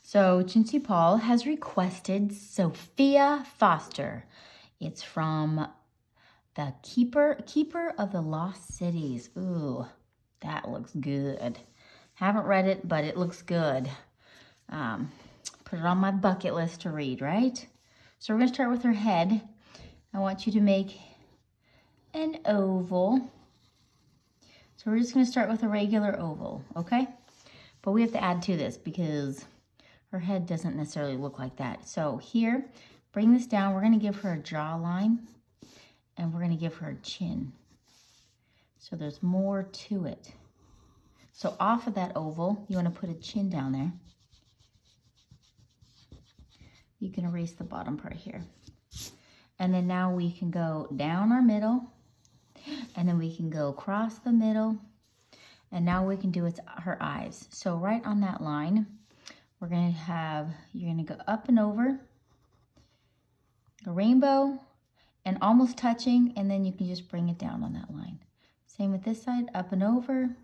So Chintzy Paul has requested Sophie Foster. It's from the Keeper of the Lost Cities. Ooh, that looks good. Haven't read it, but it looks good. Put it on my bucket list to read, right? So we're going to start with her head. I want you to make an oval. So we're just going to start with a regular oval, okay? But we have to add to this because her head doesn't necessarily look like that. So here, bring this down. We're going to give her a jawline, and we're going to give her a chin. So there's more to it. So off of that oval, you want to put a chin down there. You can erase the bottom part here. And then now we can go down our middle, and then we can go across the middle, and now we can do her eyes. So right on that line, we're going to have, you're going to go up and over, a rainbow, and almost touching, and then you can just bring it down on that line. Same with this side, up and over, and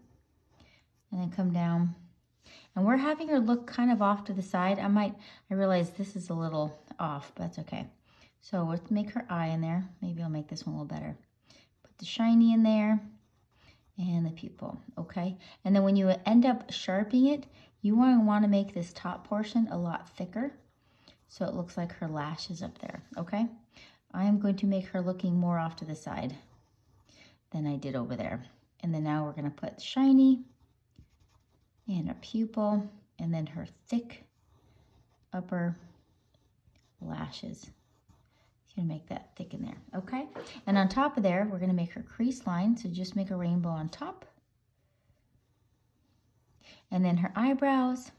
then come down. And we're having her look kind of off to the side. I realize this is a little off, but that's okay. So let's make her eye in there. Maybe I'll make this one a little better. Put the shiny in there and the pupil, okay? And then when you end up sharpening it, you want to make this top portion a lot thicker so it looks like her lashes up there, okay? I am going to make her looking more off to the side than I did over there. And then now we're going to put shiny and a pupil and then her thick upper lashes. Gonna make that thick in there, okay? And on top of there, we're gonna make her crease line, so just make a rainbow on top. And then her eyebrows.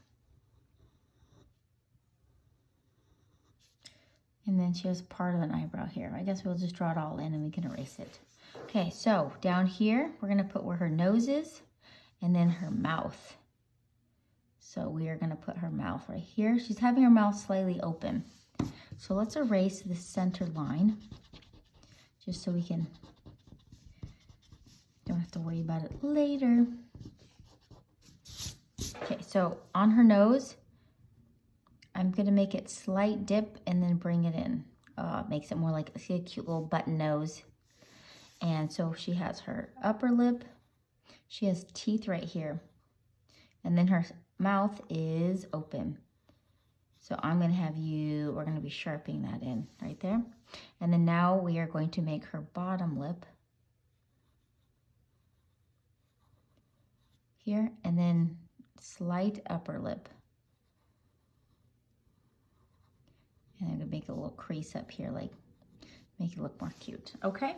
And then she has part of an eyebrow here. I guess we'll just draw it all in and we can erase it. Okay, so down here, we're gonna put where her nose is and then her mouth. So we are gonna put her mouth right here. She's having her mouth slightly open. So let's erase this center line just so we don't have to worry about it later. Okay, so on her nose, I'm gonna make it slight dip and then bring it in. Makes it more like, see, a cute little button nose. And so she has her upper lip. She has teeth right here. And then her mouth is open. So I'm going to have we're going to be sharpening that in right there. And then now we are going to make her bottom lip here, and then slight upper lip. And I'm going to make a little crease up here, like make it look more cute. Okay.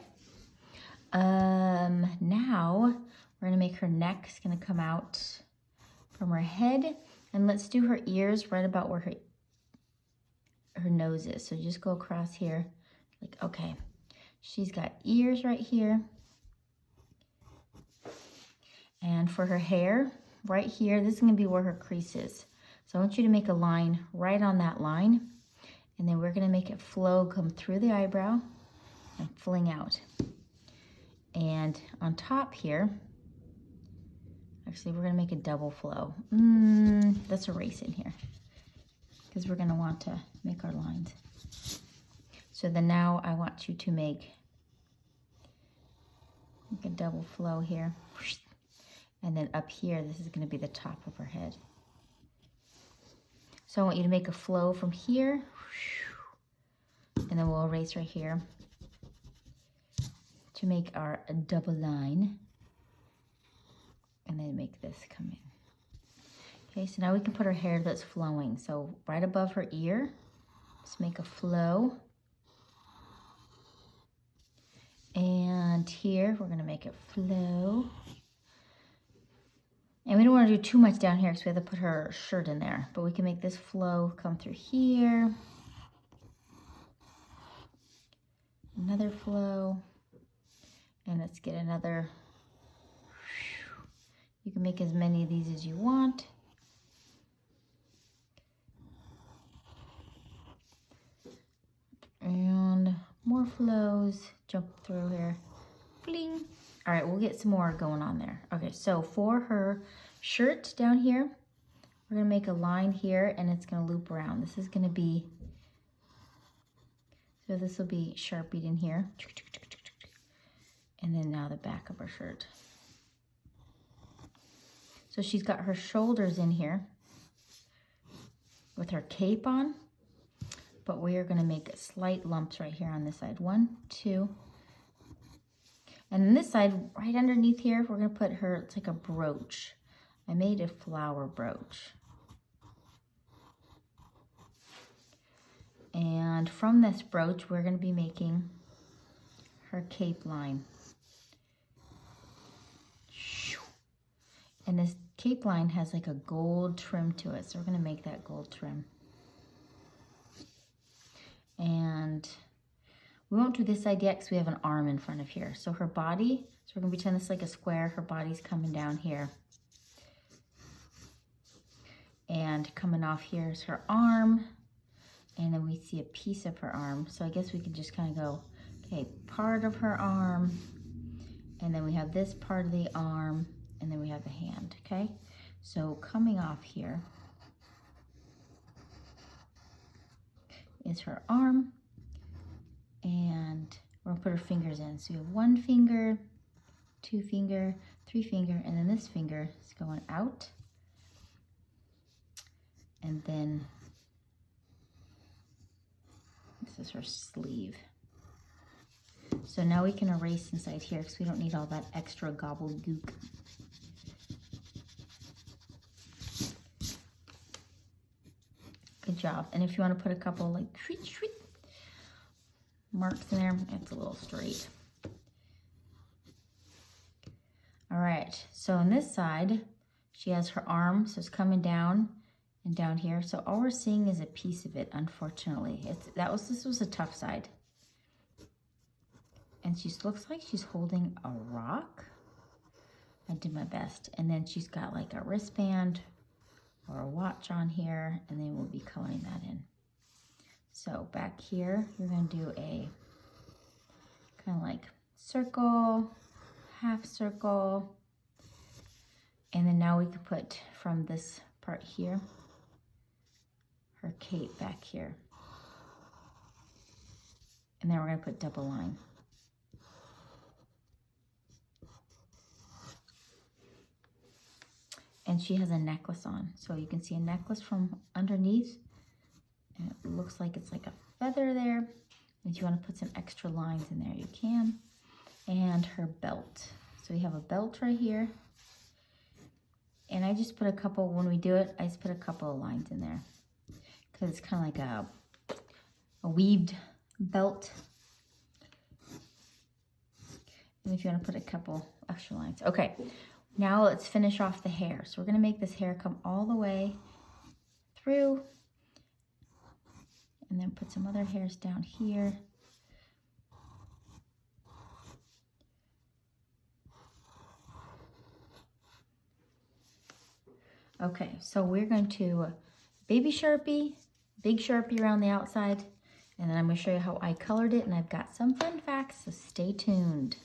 Now we're going to make her neck. It's going to come out from her head. And let's do her ears right about where her nose is. So just go across here, like, okay, she's got ears right here. And for her hair, right here, this is gonna be where her crease is. So I want you to make a line right on that line, and then we're gonna make it flow, come through the eyebrow and fling out. And on top here, actually we're gonna make a double flow. Let's erase in here, because we're going to want to make our lines. So then now I want you to make a double flow here. And then up here, this is going to be the top of her head. So I want you to make a flow from here. And then we'll erase right here to make our double line. And then make this come in. Okay, so now we can put her hair that's flowing. So right above her ear, let's make a flow. And here, we're gonna make it flow. And we don't wanna do too much down here because we have to put her shirt in there. But we can make this flow come through here. Another flow. And let's get another. You can make as many of these as you want. And more flows, jump through here, bling. All right, we'll get some more going on there. Okay, so for her shirt down here, we're gonna make a line here and it's gonna loop around. This is gonna be, so this will be Sharpied in here. And then now the back of her shirt. So she's got her shoulders in here with her cape on, but we are gonna make slight lumps right here on this side. 1, 2. And then this side, right underneath here, we're gonna put her, it's like a brooch. I made a flower brooch. And from this brooch, we're gonna be making her cape line. And this cape line has like a gold trim to it, so we're gonna make that gold trim. And we won't do this side yet because we have an arm in front of here. So her body, so we're gonna pretend this like a square, her body's coming down here. And coming off here is her arm, and then we see a piece of her arm. So I guess we could just kind of go, okay, part of her arm, and then we have this part of the arm, and then we have the hand, okay? So coming off here is her arm, and we're gonna put her fingers in. So we have 1 finger, 2 finger, 3 finger, and then this finger is going out. And then this is her sleeve. So now we can erase inside here because we don't need all that extra gobbledygook. Good job. And if you want to put a couple like marks in there, it's a little straight. All right, so on this side, she has her arm, so it's coming down and down here. So all we're seeing is a piece of it, unfortunately. This was a tough side. And she looks like she's holding a rock. I did my best. And then she's got like a wristband or a watch on here, and then we'll be coloring that in. So back here, you're gonna do a kind of like circle, half circle, and then now we can put from this part here, her cape back here. And then we're gonna put double line. And she has a necklace on. So you can see a necklace from underneath. And it looks like it's like a feather there. And if you want to put some extra lines in there, you can. And her belt. So we have a belt right here. And I just put a couple, when we do it, I just put a couple of lines in there. Because it's kind of like a weaved belt. And if you want to put a couple extra lines. Okay. Now let's finish off the hair. So we're gonna make this hair come all the way through and then put some other hairs down here. Okay, so we're going to baby Sharpie, big Sharpie around the outside, and then I'm gonna show you how I colored it, and I've got some fun facts, so stay tuned.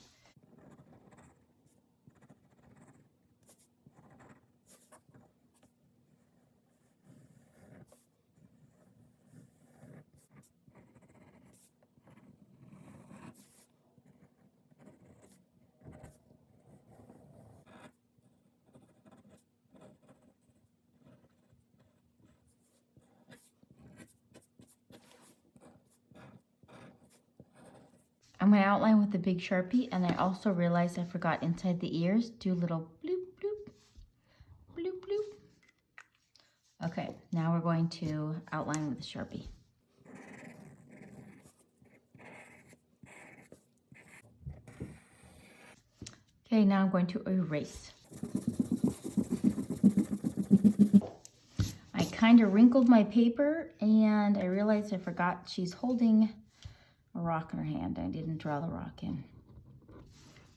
I'm going to outline with the big Sharpie, and I also realized I forgot inside the ears, do a little bloop, bloop, bloop, bloop. Okay, now we're going to outline with the Sharpie. Okay, now I'm going to erase. I kind of wrinkled my paper, and I realized I forgot she's holding a rock in her hand. I didn't draw the rock in.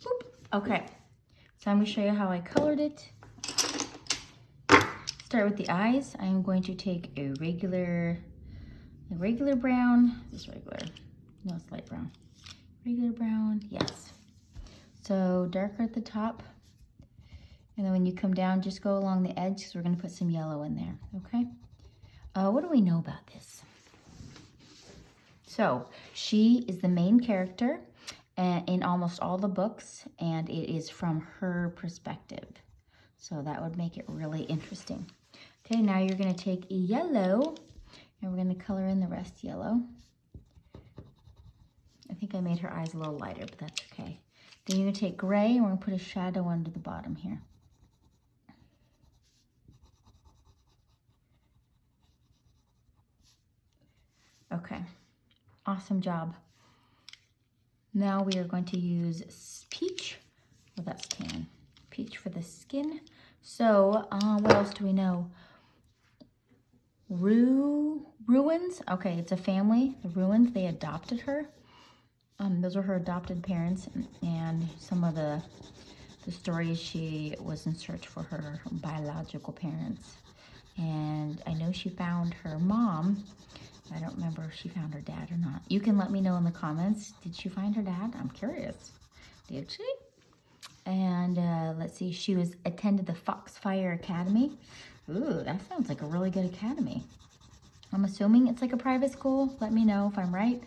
Boop. Okay, so I'm going to show you how I colored it. Start with the eyes. I am going to take a regular brown. Is this regular? No, it's light brown. Regular brown, yes. So darker at the top And then when you come down, just go along the edge because we're going to put some yellow in there, okay? What do we know about this? So she is the main character in almost all the books, and it is from her perspective. So that would make it really interesting. Okay, now you're going to take yellow, and we're going to color in the rest yellow. I think I made her eyes a little lighter, but that's okay. Then you're going to take gray, and we're going to put a shadow under the bottom here. Okay, awesome job. Now we are going to use peach. Well, that's tan. Peach for the skin. So, what else do we know? Ruins. Okay, it's a family. The Ruins, they adopted her. Those were her adopted parents, and some of the stories, she was in search for her biological parents. And I know she found her mom. I don't remember if she found her dad or not. You can let me know in the comments. Did she find her dad? I'm curious. Did she? And let's see, she attended the Foxfire Academy. Ooh, that sounds like a really good academy. I'm assuming it's like a private school. Let me know if I'm right.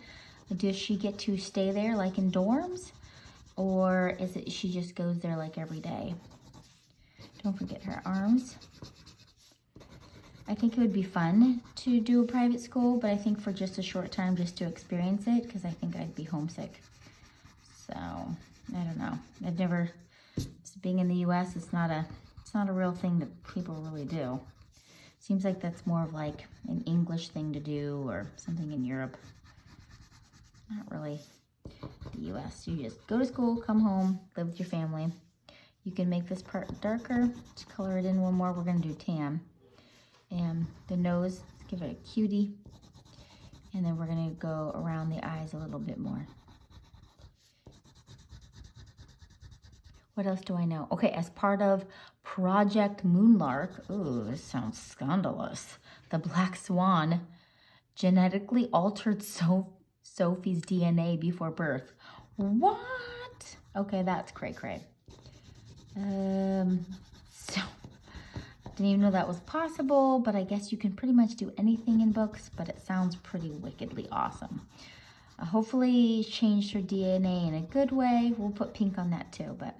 Does she get to stay there like in dorms? Or is it she just goes there like every day? Don't forget her arms. I think it would be fun to do a private school, but I think for just a short time just to experience it, because I think I'd be homesick. So, I don't know. I've never, being in the US, it's not a real thing that people really do. Seems like that's more of like an English thing to do or something in Europe. Not really the US. You just go to school, come home, live with your family. You can make this part darker. Just color it in one more. We're going to do tan. And the nose, let's give it a cutie. And then we're going to go around the eyes a little bit more. What else do I know? Okay, as part of Project Moonlark, ooh, this sounds scandalous. The Black Swan genetically altered Sophie's DNA before birth. What? Okay, that's cray-cray. So, didn't even know that was possible, but I guess you can pretty much do anything in books, but it sounds pretty wickedly awesome. Hopefully changed her DNA in a good way. We'll put pink on that too, but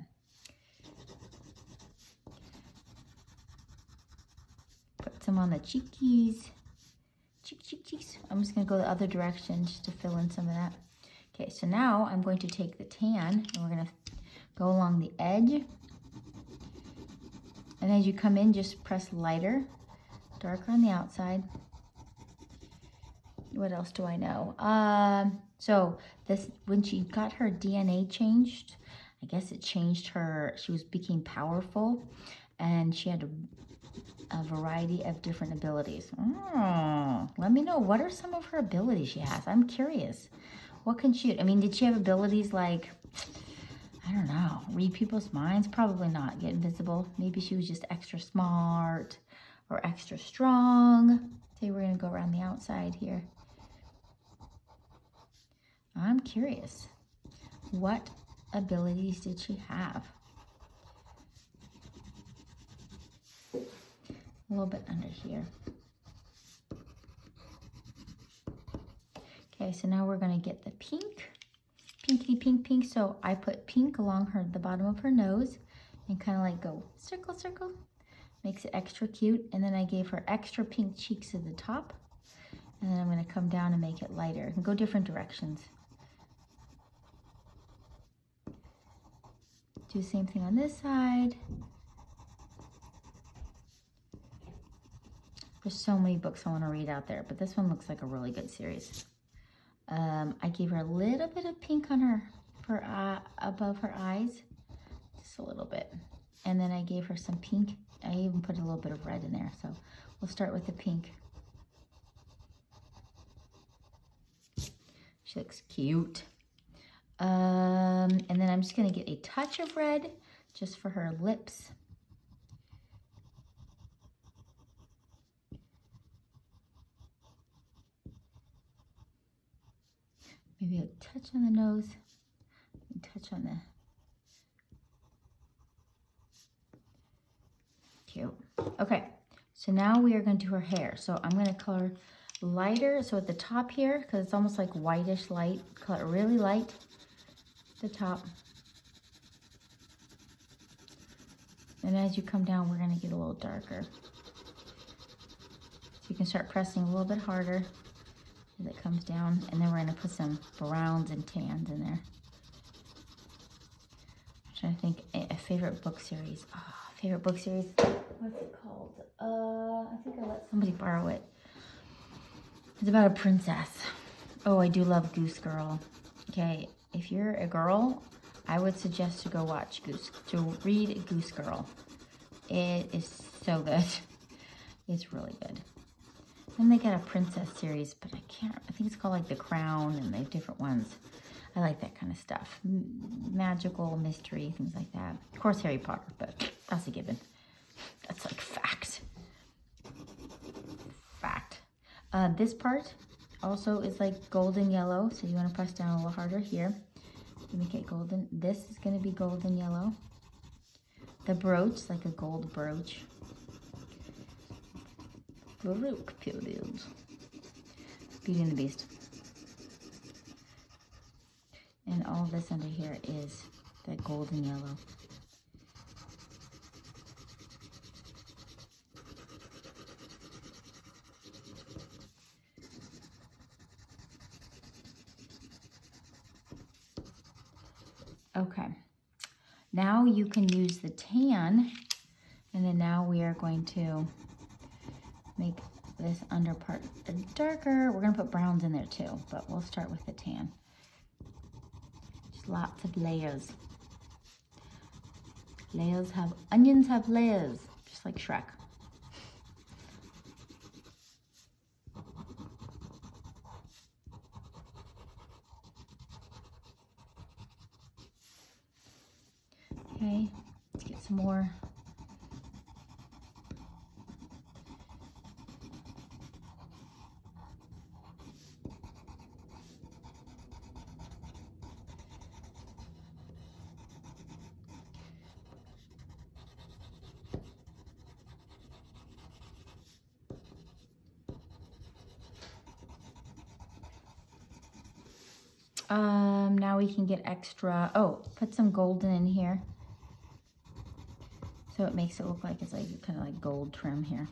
put some on the cheekies. Cheeks. I'm just going to go the other direction just to fill in some of that. Okay, so now I'm going to take the tan and we're going to go along the edge. And as you come in, just press lighter, darker on the outside. What else do I know? So this, when she got her DNA changed, I guess it changed her, became powerful, and she had a variety of different abilities. Let me know, what are some of her abilities she has? I'm curious. What can she, I mean, did she have abilities like, I don't know, read people's minds? Probably not. Get invisible. Maybe she was just extra smart or extra strong. Okay, we're going to go around the outside here. I'm curious. What abilities did she have? A little bit under here. Okay, so now we're going to get the pink. Pinky pink. So I put pink along the bottom of her nose and kind of like go circle, circle. Makes it extra cute. And then I gave her extra pink cheeks at the top. And then I'm going to come down and make it lighter and go different directions. Do the same thing on this side. There's so many books I want to read out there, but this one looks like a really good series. I gave her a little bit of pink on her above her eyes, just a little bit. And then I gave her some pink. I even put a little bit of red in there. So we'll start with the pink. She looks cute. And then I'm just going to get a touch of red just for her lips. Maybe a touch on the nose, and touch on the... So now we are going to do her hair. So I'm going to color lighter. So at the top here, because it's almost like whitish light, color really light at the top. And as you come down, we're going to get a little darker. So you can start pressing a little bit harder as it comes down. And then we're going to put some browns and tans in there. I'm trying to think a favorite book series. Oh, favorite book series. What's it called? I think I let somebody borrow it. It's about a princess. Oh, I do love Goose Girl. Okay, if you're a girl, I would suggest to go watch read Goose Girl. It is so good. It's really good. Then they got a princess series, but I think it's called like The Crown, and they have different ones. I like that kind of stuff. Magical, mystery, things like that. Of course, Harry Potter, but that's a given. That's like fact. Fact. This part also is like golden yellow, so you want to press down a little harder here to make it golden. This is going to be golden yellow. The brooch, like a gold brooch. Baroque period. Beauty and the Beast. And all this under here is the golden yellow. Okay, now you can use the tan, and then now we are going to make this under part darker. We're gonna put browns in there too, but we'll start with the tan. Just lots of layers. Onions have layers, just like Shrek. Okay, let's get some more. Now we can get extra, put some golden in here. So it makes it look like it's like kind of like gold trim here.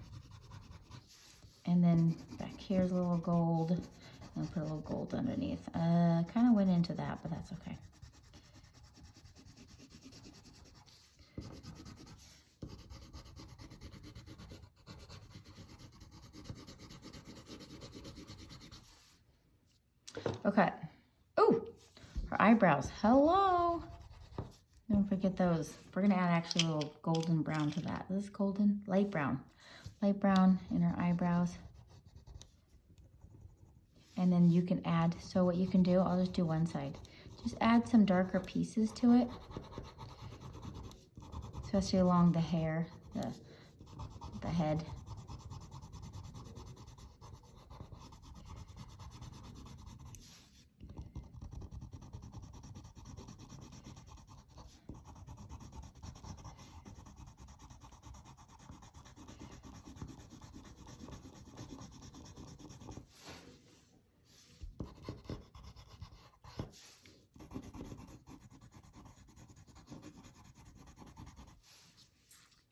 And then back here's a little gold. And I'll put a little gold underneath. Kind of went into that, but that's okay. Okay. Oh, her eyebrows. Hello. Don't forget those. We're going to add actually a little golden brown to that. This is golden, light brown. Light brown in her eyebrows. And then you can add, so what you can do, I'll just do one side. Just add some darker pieces to it. Especially along the hair, the head.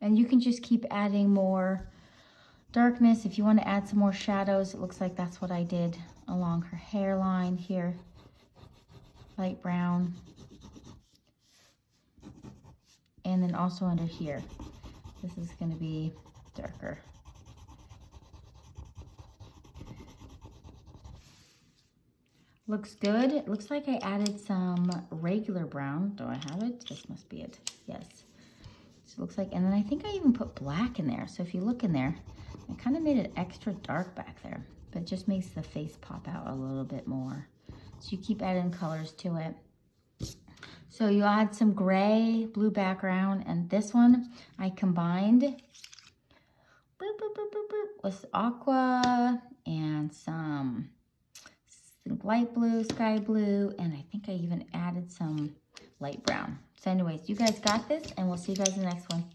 And you can just keep adding more darkness. If you want to add some more shadows, it looks like that's what I did along her hairline here. Light brown. And then also under here. This is going to be darker. Looks good. It looks like I added some regular brown. Do I have it? This must be it. Yes. It looks like, and then I think I even put black in there. So if you look in there, I kind of made it extra dark back there, but it just makes the face pop out a little bit more. So you keep adding colors to it. So you add some gray, blue background, and this one I combined with aqua and some light blue, sky blue, and I think I even added some light brown. So anyways, you guys got this, and we'll see you guys in the next one.